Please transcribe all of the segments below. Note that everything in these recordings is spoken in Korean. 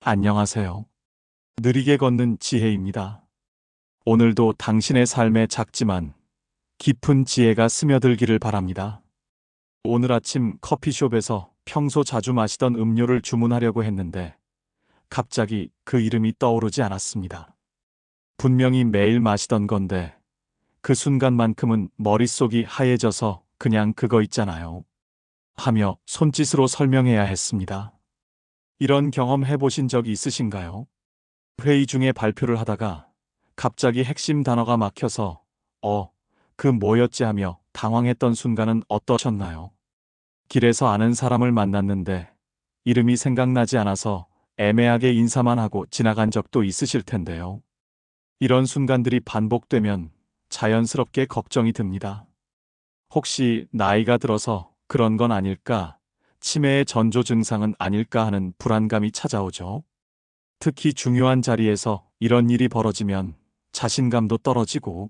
안녕하세요. 느리게 걷는 지혜입니다. 오늘도 당신의 삶에 작지만 깊은 지혜가 스며들기를 바랍니다. 오늘 아침 커피숍에서 평소 자주 마시던 음료를 주문하려고 했는데 갑자기 그 이름이 떠오르지 않았습니다. 분명히 매일 마시던 건데 그 순간만큼은 머릿속이 하얘져서 그냥 그거 있잖아요 하며 손짓으로 설명해야 했습니다. 이런 경험 해보신 적 있으신가요? 회의 중에 발표를 하다가 갑자기 핵심 단어가 막혀서 그 뭐였지 하며 당황했던 순간은 어떠셨나요? 길에서 아는 사람을 만났는데 이름이 생각나지 않아서 애매하게 인사만 하고 지나간 적도 있으실 텐데요. 이런 순간들이 반복되면 자연스럽게 걱정이 듭니다. 혹시 나이가 들어서 그런 건 아닐까? 치매의 전조 증상은 아닐까 하는 불안감이 찾아오죠. 특히 중요한 자리에서 이런 일이 벌어지면 자신감도 떨어지고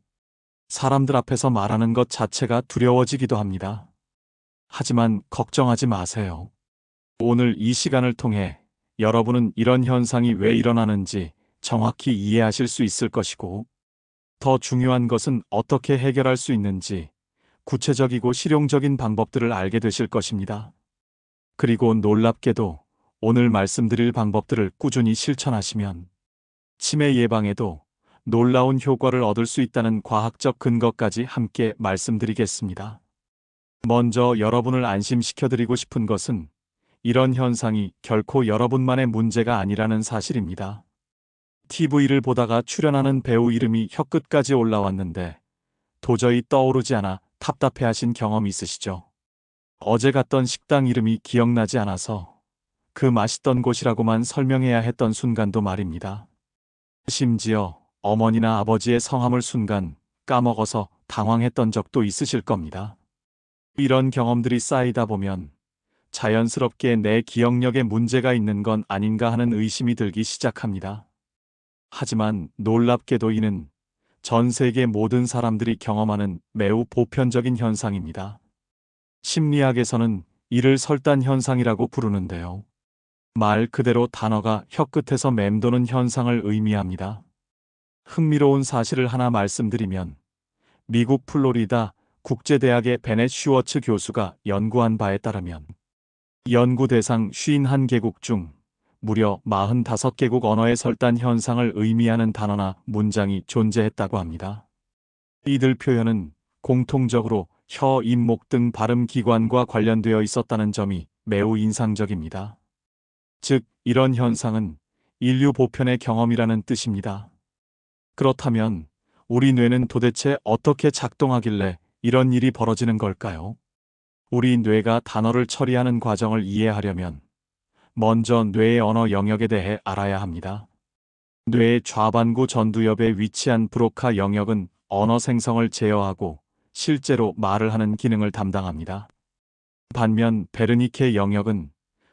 사람들 앞에서 말하는 것 자체가 두려워지기도 합니다. 하지만 걱정하지 마세요. 오늘 이 시간을 통해 여러분은 이런 현상이 왜 일어나는지 정확히 이해하실 수 있을 것이고, 더 중요한 것은 어떻게 해결할 수 있는지 구체적이고 실용적인 방법들을 알게 되실 것입니다. 그리고 놀랍게도 오늘 말씀드릴 방법들을 꾸준히 실천하시면 치매 예방에도 놀라운 효과를 얻을 수 있다는 과학적 근거까지 함께 말씀드리겠습니다. 먼저 여러분을 안심시켜드리고 싶은 것은 이런 현상이 결코 여러분만의 문제가 아니라는 사실입니다. TV를 보다가 출연하는 배우 이름이 혀끝까지 올라왔는데 도저히 떠오르지 않아 답답해하신 경험 있으시죠? 어제 갔던 식당 이름이 기억나지 않아서 그 맛있던 곳이라고만 설명해야 했던 순간도 말입니다. 심지어 어머니나 아버지의 성함을 순간 까먹어서 당황했던 적도 있으실 겁니다. 이런 경험들이 쌓이다 보면 자연스럽게 내 기억력에 문제가 있는 건 아닌가 하는 의심이 들기 시작합니다. 하지만 놀랍게도 이는 전 세계 모든 사람들이 경험하는 매우 보편적인 현상입니다. 심리학에서는 이를 설단 현상이라고 부르는데요. 말 그대로 단어가 혀끝에서 맴도는 현상을 의미합니다. 흥미로운 사실을 하나 말씀드리면 미국 플로리다 국제대학의 베넷 슈워츠 교수가 연구한 바에 따르면 연구 대상 51개국 중 무려 45개국 언어의 설단 현상을 의미하는 단어나 문장이 존재했다고 합니다. 이들 표현은 공통적으로 혀, 입목 등 발음 기관과 관련되어 있었다는 점이 매우 인상적입니다. 즉, 이런 현상은 인류 보편의 경험이라는 뜻입니다. 그렇다면 우리 뇌는 도대체 어떻게 작동하길래 이런 일이 벌어지는 걸까요? 우리 뇌가 단어를 처리하는 과정을 이해하려면 먼저 뇌의 언어 영역에 대해 알아야 합니다. 뇌의 좌반구 전두엽에 위치한 브로카 영역은 언어 생성을 제어하고 실제로 말을 하는 기능을 담당합니다. 반면 베르니케 영역은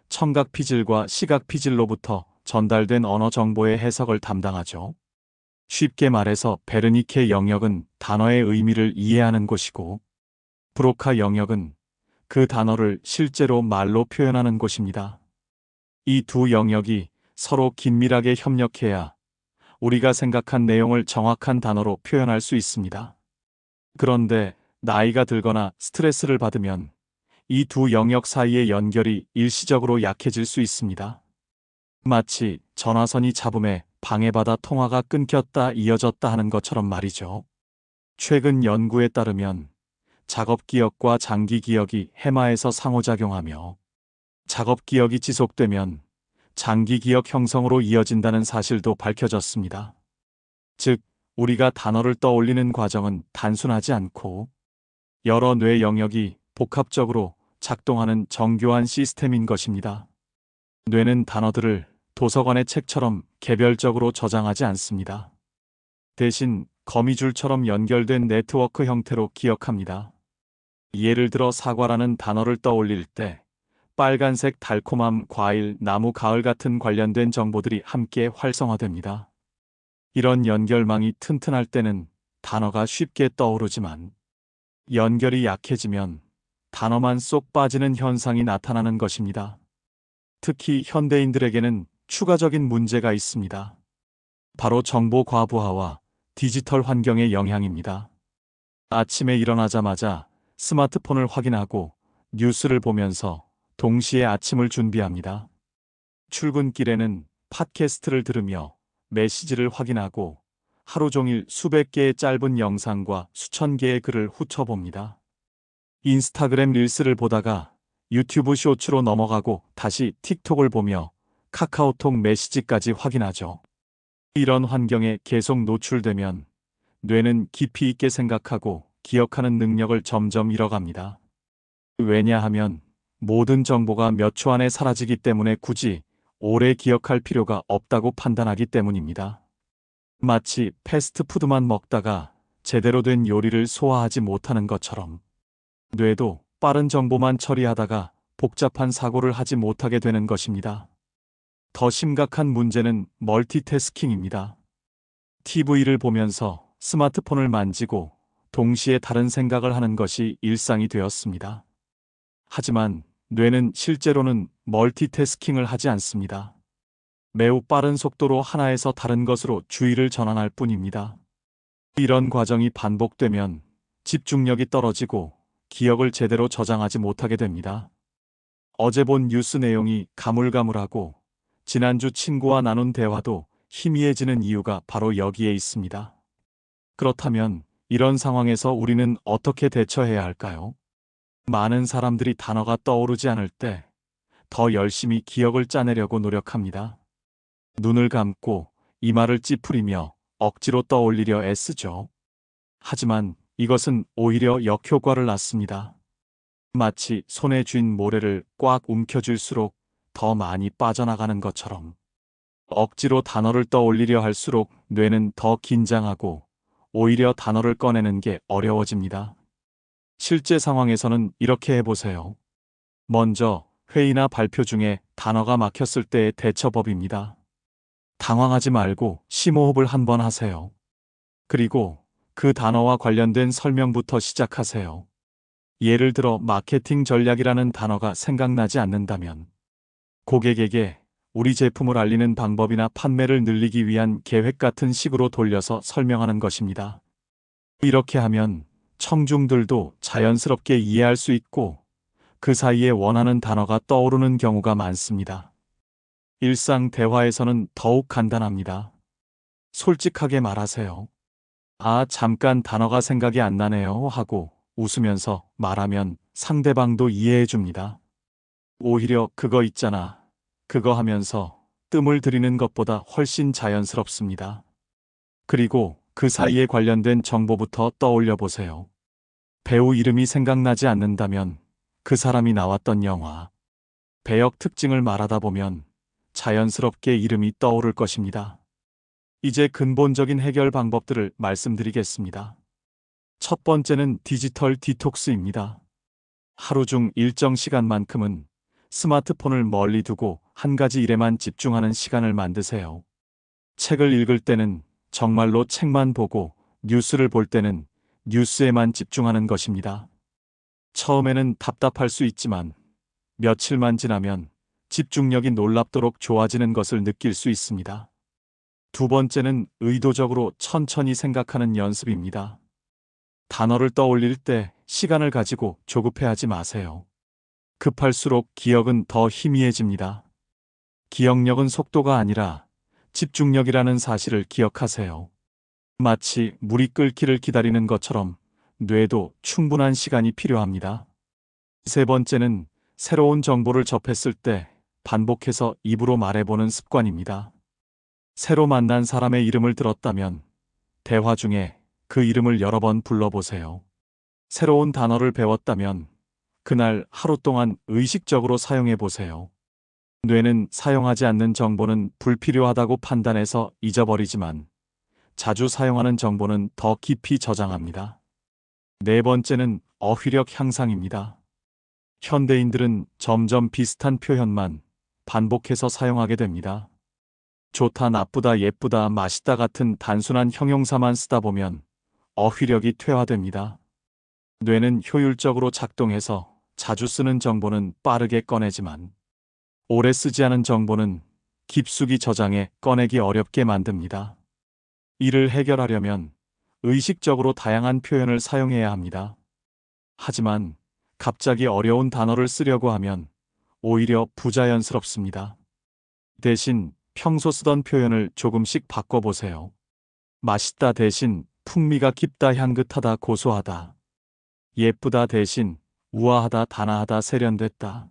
청각 피질과 시각 피질로부터 전달된 언어 정보의 해석을 담당하죠. 쉽게 말해서 베르니케 영역은 단어의 의미를 이해하는 곳이고 브로카 영역은 그 단어를 실제로 말로 표현하는 곳입니다. 이 두 영역이 서로 긴밀하게 협력해야 우리가 생각한 내용을 정확한 단어로 표현할 수 있습니다. 그런데 나이가 들거나 스트레스를 받으면 이 두 영역 사이의 연결이 일시적으로 약해질 수 있습니다. 마치 전화선이 잡음에 방해받아 통화가 끊겼다 이어졌다 하는 것처럼 말이죠. 최근 연구에 따르면 작업 기억과 장기 기억이 해마에서 상호작용하며 작업 기억이 지속되면 장기 기억 형성으로 이어진다는 사실도 밝혀졌습니다. 즉, 우리가 단어를 떠올리는 과정은 단순하지 않고 여러 뇌 영역이 복합적으로 작동하는 정교한 시스템인 것입니다. 뇌는 단어들을 도서관의 책처럼 개별적으로 저장하지 않습니다. 대신 거미줄처럼 연결된 네트워크 형태로 기억합니다. 예를 들어 사과라는 단어를 떠올릴 때 빨간색 달콤함, 과일, 나무, 가을 같은 관련된 정보들이 함께 활성화됩니다. 이런 연결망이 튼튼할 때는 단어가 쉽게 떠오르지만 연결이 약해지면 단어만 쏙 빠지는 현상이 나타나는 것입니다. 특히 현대인들에게는 추가적인 문제가 있습니다. 바로 정보 과부하와 디지털 환경의 영향입니다. 아침에 일어나자마자 스마트폰을 확인하고 뉴스를 보면서 동시에 아침을 준비합니다. 출근길에는 팟캐스트를 들으며 메시지를 확인하고 하루 종일 수백 개의 짧은 영상과 수천 개의 글을 훑어봅니다. 인스타그램 릴스를 보다가 유튜브 쇼츠로 넘어가고 다시 틱톡을 보며 카카오톡 메시지까지 확인하죠. 이런 환경에 계속 노출되면 뇌는 깊이 있게 생각하고 기억하는 능력을 점점 잃어갑니다. 왜냐하면 모든 정보가 몇 초 안에 사라지기 때문에 굳이 오래 기억할 필요가 없다고 판단하기 때문입니다. 마치 패스트푸드만 먹다가 제대로 된 요리를 소화하지 못하는 것처럼 뇌도 빠른 정보만 처리하다가 복잡한 사고를 하지 못하게 되는 것입니다. 더 심각한 문제는 멀티태스킹입니다. TV를 보면서 스마트폰을 만지고 동시에 다른 생각을 하는 것이 일상이 되었습니다. 하지만 뇌는 실제로는 멀티태스킹을 하지 않습니다. 매우 빠른 속도로 하나에서 다른 것으로 주의를 전환할 뿐입니다. 이런 과정이 반복되면 집중력이 떨어지고 기억을 제대로 저장하지 못하게 됩니다. 어제 본 뉴스 내용이 가물가물하고 지난주 친구와 나눈 대화도 희미해지는 이유가 바로 여기에 있습니다. 그렇다면 이런 상황에서 우리는 어떻게 대처해야 할까요? 많은 사람들이 단어가 떠오르지 않을 때 더 열심히 기억을 짜내려고 노력합니다. 눈을 감고 이마를 찌푸리며 억지로 떠올리려 애쓰죠. 하지만 이것은 오히려 역효과를 낳습니다. 마치 손에 쥔 모래를 꽉 움켜쥘수록 더 많이 빠져나가는 것처럼 억지로 단어를 떠올리려 할수록 뇌는 더 긴장하고 오히려 단어를 꺼내는 게 어려워집니다. 실제 상황에서는 이렇게 해보세요. 먼저 회의나 발표 중에 단어가 막혔을 때의 대처법입니다. 당황하지 말고 심호흡을 한번 하세요. 그리고 그 단어와 관련된 설명부터 시작하세요. 예를 들어 마케팅 전략이라는 단어가 생각나지 않는다면 고객에게 우리 제품을 알리는 방법이나 판매를 늘리기 위한 계획 같은 식으로 돌려서 설명하는 것입니다. 이렇게 하면 청중들도 자연스럽게 이해할 수 있고 그 사이에 원하는 단어가 떠오르는 경우가 많습니다. 일상 대화에서는 더욱 간단합니다. 솔직하게 말하세요. 아, 잠깐 단어가 생각이 안 나네요 하고 웃으면서 말하면 상대방도 이해해 줍니다. 오히려 그거 있잖아. 그거 하면서 뜸을 들이는 것보다 훨씬 자연스럽습니다. 그리고 그 사이에 관련된 정보부터 떠올려 보세요. 배우 이름이 생각나지 않는다면 그 사람이 나왔던 영화, 배역 특징을 말하다 보면 자연스럽게 이름이 떠오를 것입니다. 이제 근본적인 해결 방법들을 말씀드리겠습니다. 첫 번째는 디지털 디톡스입니다. 하루 중 일정 시간만큼은 스마트폰을 멀리 두고 한 가지 일에만 집중하는 시간을 만드세요. 책을 읽을 때는 정말로 책만 보고 뉴스를 볼 때는 뉴스에만 집중하는 것입니다. 처음에는 답답할 수 있지만 며칠만 지나면 집중력이 놀랍도록 좋아지는 것을 느낄 수 있습니다. 두 번째는 의도적으로 천천히 생각하는 연습입니다. 단어를 떠올릴 때 시간을 가지고 조급해하지 마세요. 급할수록 기억은 더 희미해집니다. 기억력은 속도가 아니라 집중력이라는 사실을 기억하세요. 마치 물이 끓기를 기다리는 것처럼 뇌도 충분한 시간이 필요합니다. 세 번째는 새로운 정보를 접했을 때 반복해서 입으로 말해보는 습관입니다. 새로 만난 사람의 이름을 들었다면 대화 중에 그 이름을 여러 번 불러보세요. 새로운 단어를 배웠다면 그날 하루 동안 의식적으로 사용해 보세요. 뇌는 사용하지 않는 정보는 불필요하다고 판단해서 잊어버리지만 자주 사용하는 정보는 더 깊이 저장합니다. 네 번째는 어휘력 향상입니다. 현대인들은 점점 비슷한 표현만 반복해서 사용하게 됩니다. 좋다, 나쁘다, 예쁘다, 맛있다 같은 단순한 형용사만 쓰다 보면 어휘력이 퇴화됩니다. 뇌는 효율적으로 작동해서 자주 쓰는 정보는 빠르게 꺼내지만 오래 쓰지 않은 정보는 깊숙이 저장해 꺼내기 어렵게 만듭니다. 이를 해결하려면 의식적으로 다양한 표현을 사용해야 합니다. 하지만 갑자기 어려운 단어를 쓰려고 하면 오히려 부자연스럽습니다. 대신 평소 쓰던 표현을 조금씩 바꿔보세요. 맛있다 대신 풍미가 깊다, 향긋하다, 고소하다. 예쁘다 대신 우아하다, 단아하다, 세련됐다.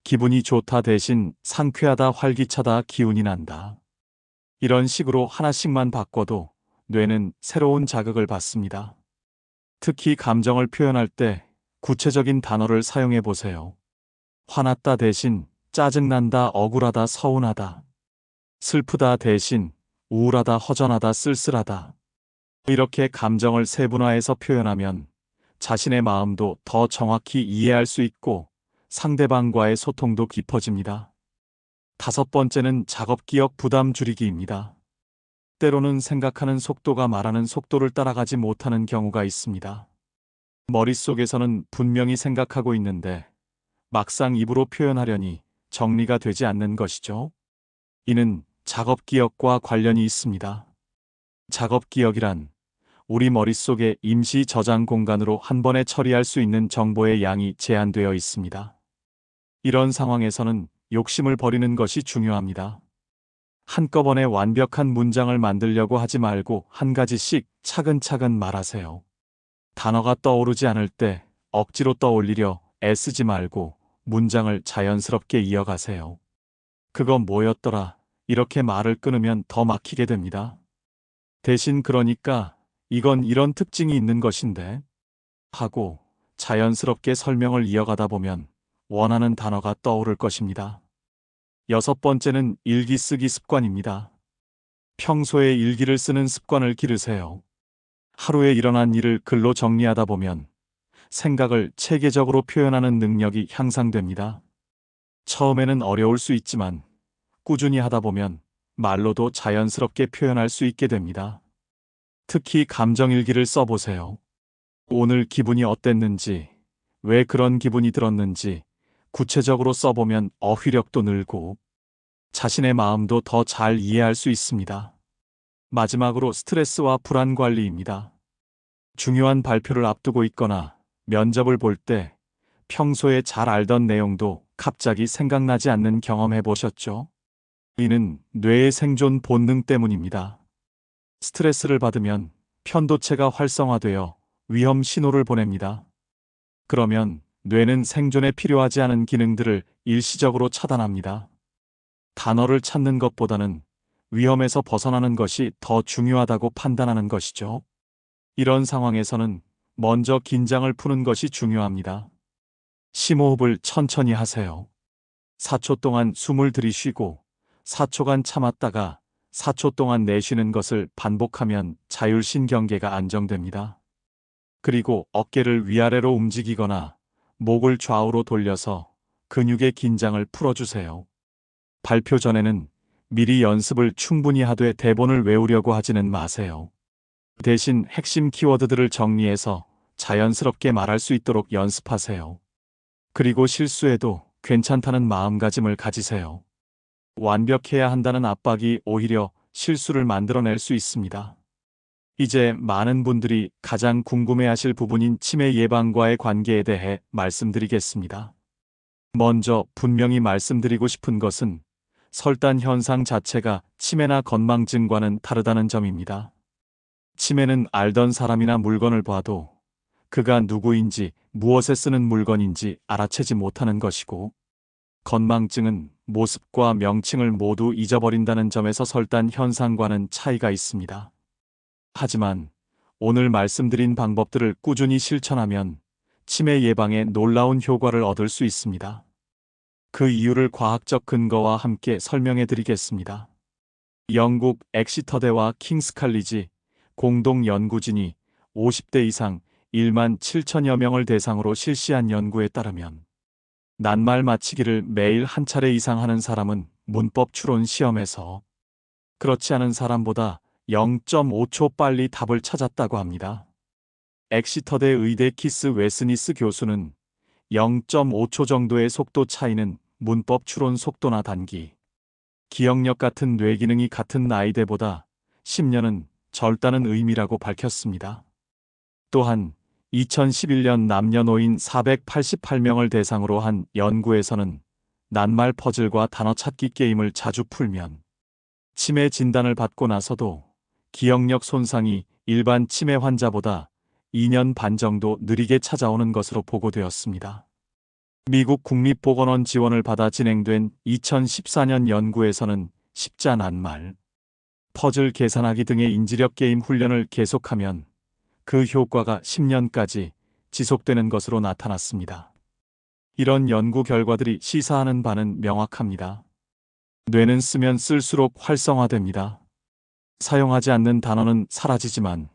기분이 좋다 대신 상쾌하다, 활기차다, 기운이 난다. 이런 식으로 하나씩만 바꿔도 뇌는 새로운 자극을 받습니다. 특히 감정을 표현할 때 구체적인 단어를 사용해 보세요. 화났다 대신 짜증난다, 억울하다, 서운하다. 슬프다 대신 우울하다, 허전하다, 쓸쓸하다. 이렇게 감정을 세분화해서 표현하면 자신의 마음도 더 정확히 이해할 수 있고 상대방과의 소통도 깊어집니다. 다섯 번째는 작업 기억 부담 줄이기입니다. 때로는 생각하는 속도가 말하는 속도를 따라가지 못하는 경우가 있습니다. 머릿속에서는 분명히 생각하고 있는데 막상 입으로 표현하려니 정리가 되지 않는 것이죠. 이는 작업 기억과 관련이 있습니다. 작업 기억이란 우리 머릿속의 임시 저장 공간으로 한 번에 처리할 수 있는 정보의 양이 제한되어 있습니다. 이런 상황에서는 욕심을 버리는 것이 중요합니다. 한꺼번에 완벽한 문장을 만들려고 하지 말고 한 가지씩 차근차근 말하세요. 단어가 떠오르지 않을 때 억지로 떠올리려 애쓰지 말고 문장을 자연스럽게 이어가세요. 그건 뭐였더라? 이렇게 말을 끊으면 더 막히게 됩니다. 대신 그러니까 이건 이런 특징이 있는 것인데 하고 자연스럽게 설명을 이어가다 보면 원하는 단어가 떠오를 것입니다. 여섯 번째는 일기 쓰기 습관입니다. 평소에 일기를 쓰는 습관을 기르세요. 하루에 일어난 일을 글로 정리하다 보면 생각을 체계적으로 표현하는 능력이 향상됩니다. 처음에는 어려울 수 있지만 꾸준히 하다 보면 말로도 자연스럽게 표현할 수 있게 됩니다. 특히 감정일기를 써보세요. 오늘 기분이 어땠는지, 왜 그런 기분이 들었는지 구체적으로 써보면 어휘력도 늘고 자신의 마음도 더 잘 이해할 수 있습니다. 마지막으로 스트레스와 불안 관리입니다. 중요한 발표를 앞두고 있거나 면접을 볼 때 평소에 잘 알던 내용도 갑자기 생각나지 않는 경험 해보셨죠? 이는 뇌의 생존 본능 때문입니다. 스트레스를 받으면 편도체가 활성화되어 위험 신호를 보냅니다. 그러면 뇌는 생존에 필요하지 않은 기능들을 일시적으로 차단합니다. 단어를 찾는 것보다는 위험에서 벗어나는 것이 더 중요하다고 판단하는 것이죠. 이런 상황에서는 먼저 긴장을 푸는 것이 중요합니다. 심호흡을 천천히 하세요. 4초 동안 숨을 들이쉬고 4초간 참았다가 4초 동안 내쉬는 것을 반복하면 자율신경계가 안정됩니다. 그리고 어깨를 위아래로 움직이거나 목을 좌우로 돌려서 근육의 긴장을 풀어주세요. 발표 전에는 미리 연습을 충분히 하되 대본을 외우려고 하지는 마세요. 대신 핵심 키워드들을 정리해서 자연스럽게 말할 수 있도록 연습하세요. 그리고 실수해도 괜찮다는 마음가짐을 가지세요. 완벽해야 한다는 압박이 오히려 실수를 만들어낼 수 있습니다. 이제 많은 분들이 가장 궁금해하실 부분인 치매 예방과의 관계에 대해 말씀드리겠습니다. 먼저 분명히 말씀드리고 싶은 것은 설단 현상 자체가 치매나 건망증과는 다르다는 점입니다. 치매는 알던 사람이나 물건을 봐도 그가 누구인지 무엇에 쓰는 물건인지 알아채지 못하는 것이고, 건망증은 모습과 명칭을 모두 잊어버린다는 점에서 설단 현상과는 차이가 있습니다. 하지만 오늘 말씀드린 방법들을 꾸준히 실천하면 치매 예방에 놀라운 효과를 얻을 수 있습니다. 그 이유를 과학적 근거와 함께 설명해 드리겠습니다. 영국 엑시터대와 킹스 칼리지 공동 연구진이 50대 이상 1만 7천여 명을 대상으로 실시한 연구에 따르면 낱말 맞히기를 매일 한 차례 이상 하는 사람은 문법 추론 시험에서 그렇지 않은 사람보다 0.5초 빨리 답을 찾았다고 합니다. 엑시터대 의대 키스 웨스니스 교수는 0.5초 정도의 속도 차이는 문법 추론 속도나 단기, 기억력 같은 뇌 기능이 같은 나이대보다 10년은 젊다는 의미라고 밝혔습니다. 또한 2011년 남녀노인 488명을 대상으로 한 연구에서는 낱말 퍼즐과 단어 찾기 게임을 자주 풀면 치매 진단을 받고 나서도 기억력 손상이 일반 치매 환자보다 2년 반 정도 느리게 찾아오는 것으로 보고되었습니다. 미국 국립보건원 지원을 받아 진행된 2014년 연구에서는 십자 낱말, 퍼즐 계산하기 등의 인지력 게임 훈련을 계속하면 그 효과가 10년까지 지속되는 것으로 나타났습니다. 이런 연구 결과들이 시사하는 바는 명확합니다. 뇌는 쓰면 쓸수록 활성화됩니다. 사용하지 않는 단어는 사라지지만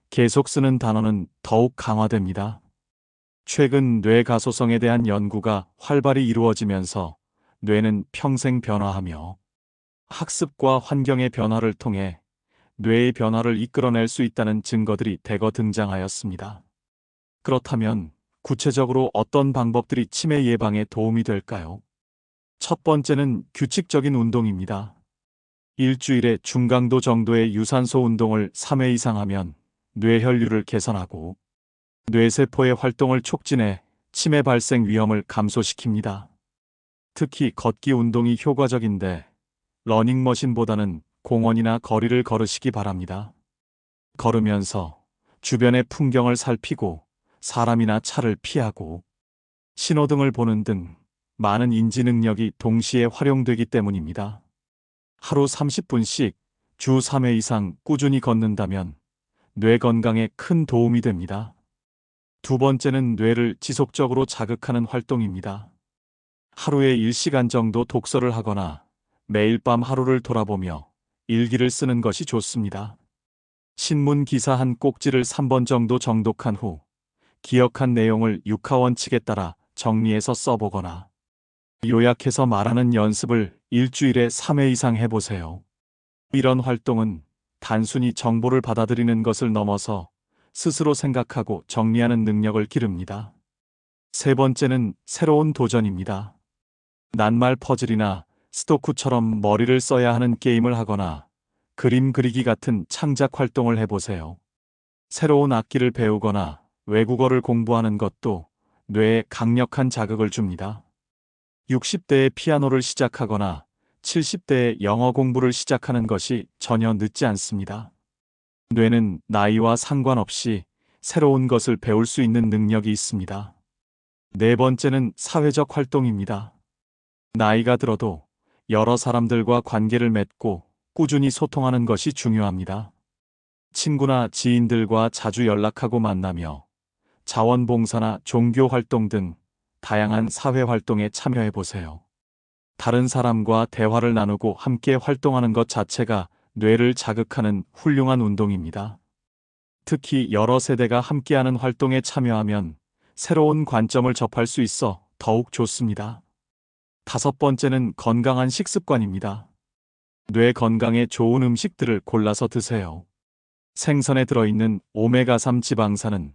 계속 쓰는 단어는 더욱 강화됩니다. 최근 뇌 가소성에 대한 연구가 활발히 이루어지면서 뇌는 평생 변화하며 학습과 환경의 변화를 통해 뇌의 변화를 이끌어낼 수 있다는 증거들이 대거 등장하였습니다. 그렇다면 구체적으로 어떤 방법들이 치매 예방에 도움이 될까요? 첫 번째는 규칙적인 운동입니다. 일주일에 중강도 정도의 유산소 운동을 3회 이상 하면 뇌혈류를 개선하고 뇌세포의 활동을 촉진해 치매 발생 위험을 감소시킵니다. 특히 걷기 운동이 효과적인데 러닝머신보다는 공원이나 거리를 걸으시기 바랍니다. 걸으면서 주변의 풍경을 살피고 사람이나 차를 피하고 신호등을 보는 등 많은 인지 능력이 동시에 활용되기 때문입니다. 하루 30분씩 주 3회 이상 꾸준히 걷는다면 뇌 건강에 큰 도움이 됩니다. 두 번째는 뇌를 지속적으로 자극하는 활동입니다. 하루에 1시간 정도 독서를 하거나 매일 밤 하루를 돌아보며 일기를 쓰는 것이 좋습니다. 신문 기사 한 꼭지를 3번 정도 정독한 후 기억한 내용을 육하원칙에 따라 정리해서 써보거나 요약해서 말하는 연습을 일주일에 3회 이상 해보세요. 이런 활동은 단순히 정보를 받아들이는 것을 넘어서 스스로 생각하고 정리하는 능력을 기릅니다. 세 번째는 새로운 도전입니다. 낱말 퍼즐이나 스토쿠처럼 머리를 써야 하는 게임을 하거나 그림 그리기 같은 창작 활동을 해보세요. 새로운 악기를 배우거나 외국어를 공부하는 것도 뇌에 강력한 자극을 줍니다. 60대에 피아노를 시작하거나 70대에 영어 공부를 시작하는 것이 전혀 늦지 않습니다. 뇌는 나이와 상관없이 새로운 것을 배울 수 있는 능력이 있습니다. 네 번째는 사회적 활동입니다. 나이가 들어도 여러 사람들과 관계를 맺고 꾸준히 소통하는 것이 중요합니다. 친구나 지인들과 자주 연락하고 만나며 자원봉사나 종교 활동 등 다양한 사회 활동에 참여해 보세요. 다른 사람과 대화를 나누고 함께 활동하는 것 자체가 뇌를 자극하는 훌륭한 운동입니다. 특히 여러 세대가 함께하는 활동에 참여하면 새로운 관점을 접할 수 있어 더욱 좋습니다. 다섯 번째는 건강한 식습관입니다. 뇌 건강에 좋은 음식들을 골라서 드세요. 생선에 들어있는 오메가3 지방산은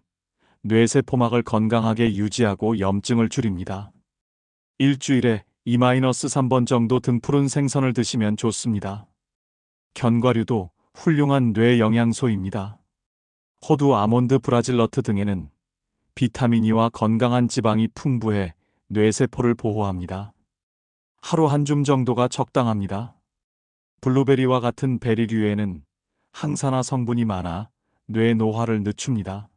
뇌세포막을 건강하게 유지하고 염증을 줄입니다. 일주일에 2-3번 정도 등푸른 생선을 드시면 좋습니다. 견과류도 훌륭한 뇌 영양소입니다. 호두, 아몬드, 브라질 너트 등에는 비타민 E와 건강한 지방이 풍부해 뇌세포를 보호합니다. 하루 한 줌 정도가 적당합니다. 블루베리와 같은 베리류에는 항산화 성분이 많아 뇌 노화를 늦춥니다.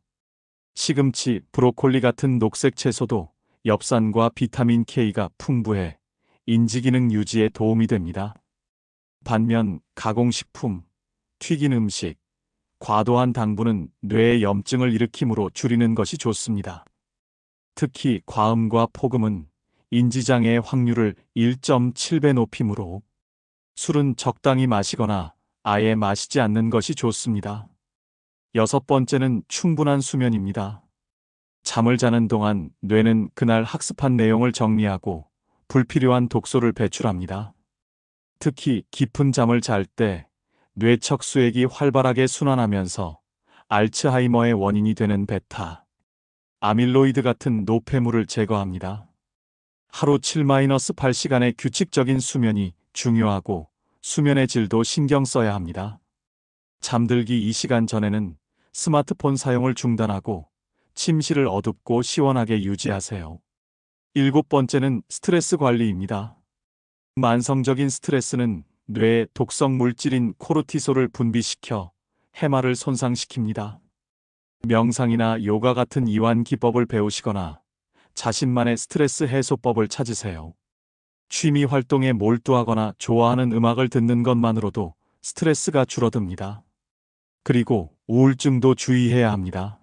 시금치, 브로콜리 같은 녹색 채소도 엽산과 비타민 K가 풍부해 인지기능 유지에 도움이 됩니다. 반면 가공식품, 튀긴 음식, 과도한 당분은 뇌에 염증을 일으키므로 줄이는 것이 좋습니다. 특히 과음과 폭음은 인지장애의 확률을 1.7배 높이므로 술은 적당히 마시거나 아예 마시지 않는 것이 좋습니다. 여섯 번째는 충분한 수면입니다. 잠을 자는 동안 뇌는 그날 학습한 내용을 정리하고 불필요한 독소를 배출합니다. 특히 깊은 잠을 잘 때 뇌척 수액이 활발하게 순환하면서 알츠하이머의 원인이 되는 베타, 아밀로이드 같은 노폐물을 제거합니다. 하루 7-8시간의 규칙적인 수면이 중요하고 수면의 질도 신경 써야 합니다. 잠들기 2시간 전에는 스마트폰 사용을 중단하고 침실을 어둡고 시원하게 유지하세요. 일곱 번째는 스트레스 관리입니다. 만성적인 스트레스는 뇌에 독성 물질인 코르티솔을 분비시켜 해마를 손상시킵니다. 명상이나 요가 같은 이완 기법을 배우시거나 자신만의 스트레스 해소법을 찾으세요. 취미 활동에 몰두하거나 좋아하는 음악을 듣는 것만으로도 스트레스가 줄어듭니다. 그리고 우울증도 주의해야 합니다.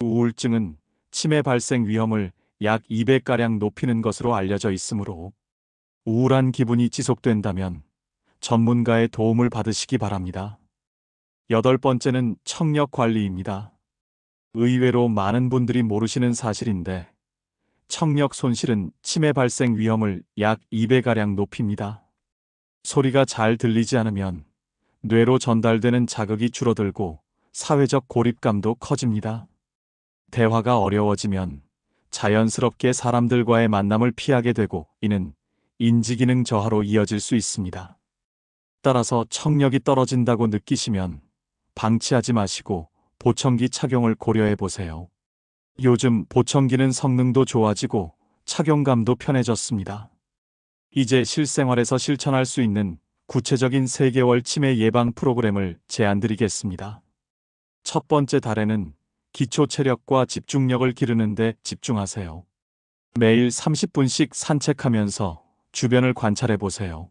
우울증은 치매 발생 위험을 약 2배가량 높이는 것으로 알려져 있으므로 우울한 기분이 지속된다면 전문가의 도움을 받으시기 바랍니다. 여덟 번째는 청력 관리입니다. 의외로 많은 분들이 모르시는 사실인데 청력 손실은 치매 발생 위험을 약 2배가량 높입니다. 소리가 잘 들리지 않으면 뇌로 전달되는 자극이 줄어들고 사회적 고립감도 커집니다. 대화가 어려워지면 자연스럽게 사람들과의 만남을 피하게 되고 이는 인지기능 저하로 이어질 수 있습니다. 따라서 청력이 떨어진다고 느끼시면 방치하지 마시고 보청기 착용을 고려해 보세요. 요즘 보청기는 성능도 좋아지고 착용감도 편해졌습니다. 이제 실생활에서 실천할 수 있는 구체적인 3개월 치매 예방 프로그램을 제안드리겠습니다. 첫 번째 달에는 기초 체력과 집중력을 기르는 데 집중하세요. 매일 30분씩 산책하면서 주변을 관찰해 보세요.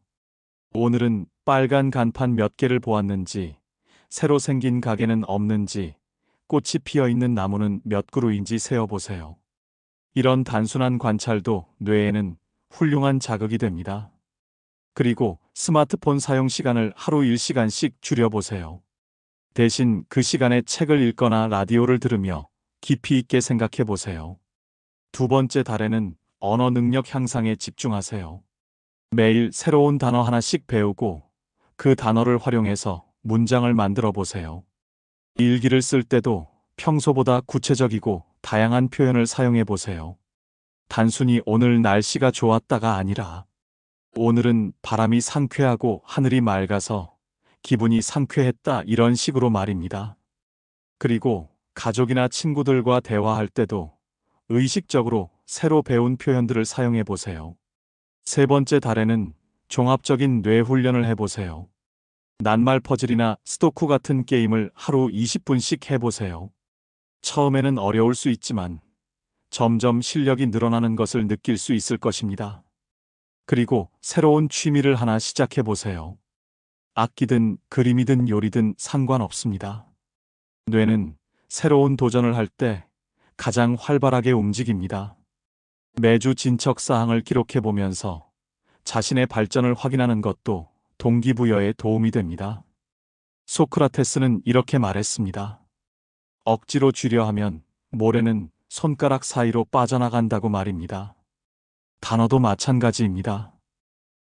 오늘은 빨간 간판 몇 개를 보았는지, 새로 생긴 가게는 없는지, 꽃이 피어 있는 나무는 몇 그루인지 세어보세요. 이런 단순한 관찰도 뇌에는 훌륭한 자극이 됩니다. 그리고 스마트폰 사용 시간을 하루 1시간씩 줄여보세요. 대신 그 시간에 책을 읽거나 라디오를 들으며 깊이 있게 생각해 보세요. 두 번째 달에는 언어 능력 향상에 집중하세요. 매일 새로운 단어 하나씩 배우고 그 단어를 활용해서 문장을 만들어 보세요. 일기를 쓸 때도 평소보다 구체적이고 다양한 표현을 사용해 보세요. 단순히 오늘 날씨가 좋았다가 아니라 오늘은 바람이 상쾌하고 하늘이 맑아서 기분이 상쾌했다 이런 식으로 말입니다. 그리고 가족이나 친구들과 대화할 때도 의식적으로 새로 배운 표현들을 사용해 보세요. 세 번째 달에는 종합적인 뇌 훈련을 해보세요. 낱말 퍼즐이나 스도쿠 같은 게임을 하루 20분씩 해보세요. 처음에는 어려울 수 있지만 점점 실력이 늘어나는 것을 느낄 수 있을 것입니다. 그리고 새로운 취미를 하나 시작해보세요. 악기든 그림이든 요리든 상관없습니다. 뇌는 새로운 도전을 할 때 가장 활발하게 움직입니다. 매주 진척 사항을 기록해보면서 자신의 발전을 확인하는 것도 동기부여에 도움이 됩니다. 소크라테스는 이렇게 말했습니다. 억지로 쥐려 하면 모래는 손가락 사이로 빠져나간다고 말입니다. 단어도 마찬가지입니다.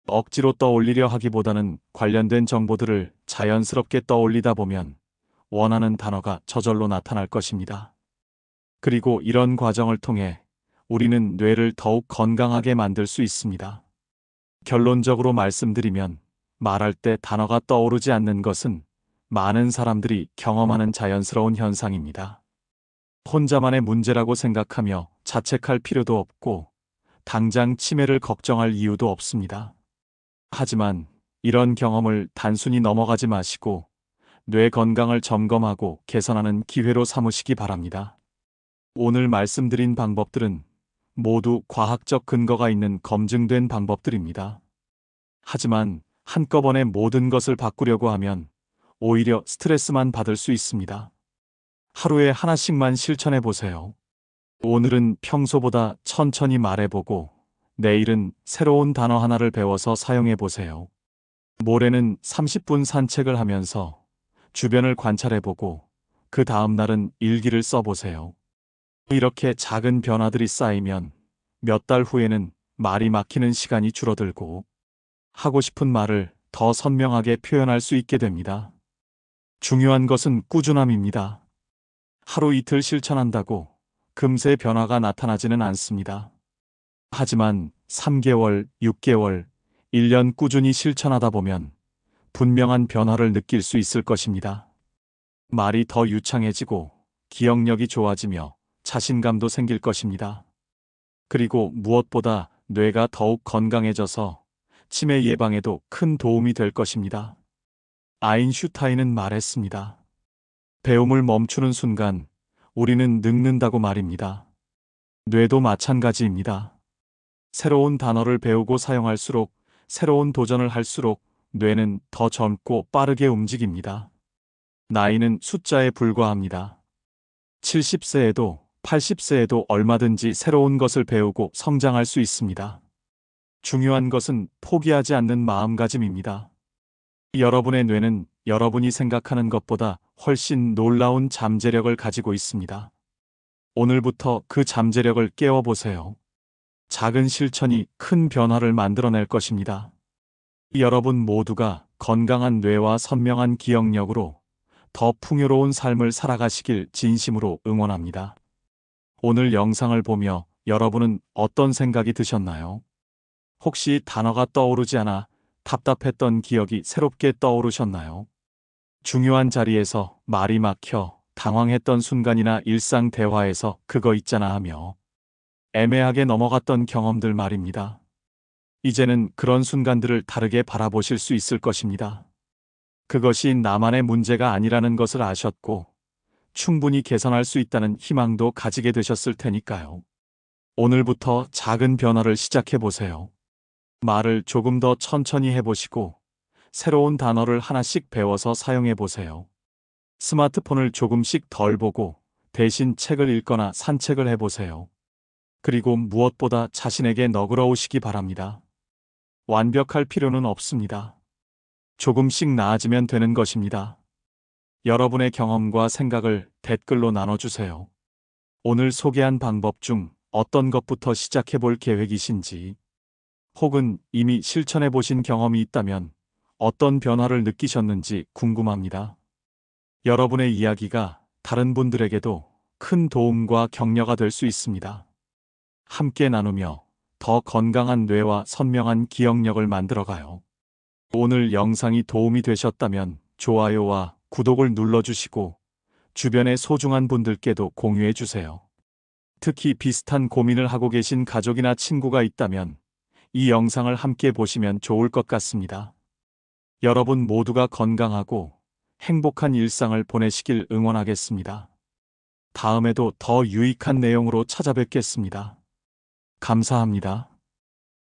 억지로 떠올리려 하기보다는 관련된 정보들을 자연스럽게 떠올리다 보면 원하는 단어가 저절로 나타날 것입니다. 그리고 이런 과정을 통해 우리는 뇌를 더욱 건강하게 만들 수 있습니다. 결론적으로 말씀드리면 말할 때 단어가 떠오르지 않는 것은 많은 사람들이 경험하는 자연스러운 현상입니다. 혼자만의 문제라고 생각하며 자책할 필요도 없고 당장 치매를 걱정할 이유도 없습니다. 하지만 이런 경험을 단순히 넘어가지 마시고 뇌 건강을 점검하고 개선하는 기회로 삼으시기 바랍니다. 오늘 말씀드린 방법들은 모두 과학적 근거가 있는 검증된 방법들입니다. 하지만 한꺼번에 모든 것을 바꾸려고 하면 오히려 스트레스만 받을 수 있습니다. 하루에 하나씩만 실천해 보세요. 오늘은 평소보다 천천히 말해보고 내일은 새로운 단어 하나를 배워서 사용해 보세요. 모레는 30분 산책을 하면서 주변을 관찰해보고 그 다음 날은 일기를 써보세요. 이렇게 작은 변화들이 쌓이면 몇 달 후에는 말이 막히는 시간이 줄어들고 하고 싶은 말을 더 선명하게 표현할 수 있게 됩니다. 중요한 것은 꾸준함입니다. 하루 이틀 실천한다고 금세 변화가 나타나지는 않습니다. 하지만 3개월, 6개월, 1년 꾸준히 실천하다 보면 분명한 변화를 느낄 수 있을 것입니다. 말이 더 유창해지고 기억력이 좋아지며 자신감도 생길 것입니다. 그리고 무엇보다 뇌가 더욱 건강해져서 치매 예방에도 큰 도움이 될 것입니다. 아인슈타인은 말했습니다. 배움을 멈추는 순간 우리는 늙는다고 말입니다. 뇌도 마찬가지입니다. 새로운 단어를 배우고 사용할수록, 새로운 도전을 할수록 뇌는 더 젊고 빠르게 움직입니다. 나이는 숫자에 불과합니다. 70세에도 80세에도 얼마든지 새로운 것을 배우고 성장할 수 있습니다. 중요한 것은 포기하지 않는 마음가짐입니다. 여러분의 뇌는 여러분이 생각하는 것보다 훨씬 놀라운 잠재력을 가지고 있습니다. 오늘부터 그 잠재력을 깨워보세요. 작은 실천이 큰 변화를 만들어낼 것입니다. 여러분 모두가 건강한 뇌와 선명한 기억력으로 더 풍요로운 삶을 살아가시길 진심으로 응원합니다. 오늘 영상을 보며 여러분은 어떤 생각이 드셨나요? 혹시 단어가 떠오르지 않아 답답했던 기억이 새롭게 떠오르셨나요? 중요한 자리에서 말이 막혀 당황했던 순간이나 일상 대화에서 그거 있잖아 하며 애매하게 넘어갔던 경험들 말입니다. 이제는 그런 순간들을 다르게 바라보실 수 있을 것입니다. 그것이 나만의 문제가 아니라는 것을 아셨고 충분히 개선할 수 있다는 희망도 가지게 되셨을 테니까요. 오늘부터 작은 변화를 시작해 보세요. 말을 조금 더 천천히 해보시고 새로운 단어를 하나씩 배워서 사용해 보세요. 스마트폰을 조금씩 덜 보고 대신 책을 읽거나 산책을 해보세요. 그리고 무엇보다 자신에게 너그러우시기 바랍니다. 완벽할 필요는 없습니다. 조금씩 나아지면 되는 것입니다. 여러분의 경험과 생각을 댓글로 나눠주세요. 오늘 소개한 방법 중 어떤 것부터 시작해 볼 계획이신지, 혹은 이미 실천해 보신 경험이 있다면 어떤 변화를 느끼셨는지 궁금합니다. 여러분의 이야기가 다른 분들에게도 큰 도움과 격려가 될 수 있습니다. 함께 나누며 더 건강한 뇌와 선명한 기억력을 만들어가요. 오늘 영상이 도움이 되셨다면 좋아요와 구독을 눌러주시고 주변의 소중한 분들께도 공유해주세요. 특히 비슷한 고민을 하고 계신 가족이나 친구가 있다면 이 영상을 함께 보시면 좋을 것 같습니다. 여러분 모두가 건강하고 행복한 일상을 보내시길 응원하겠습니다. 다음에도 더 유익한 내용으로 찾아뵙겠습니다. 감사합니다.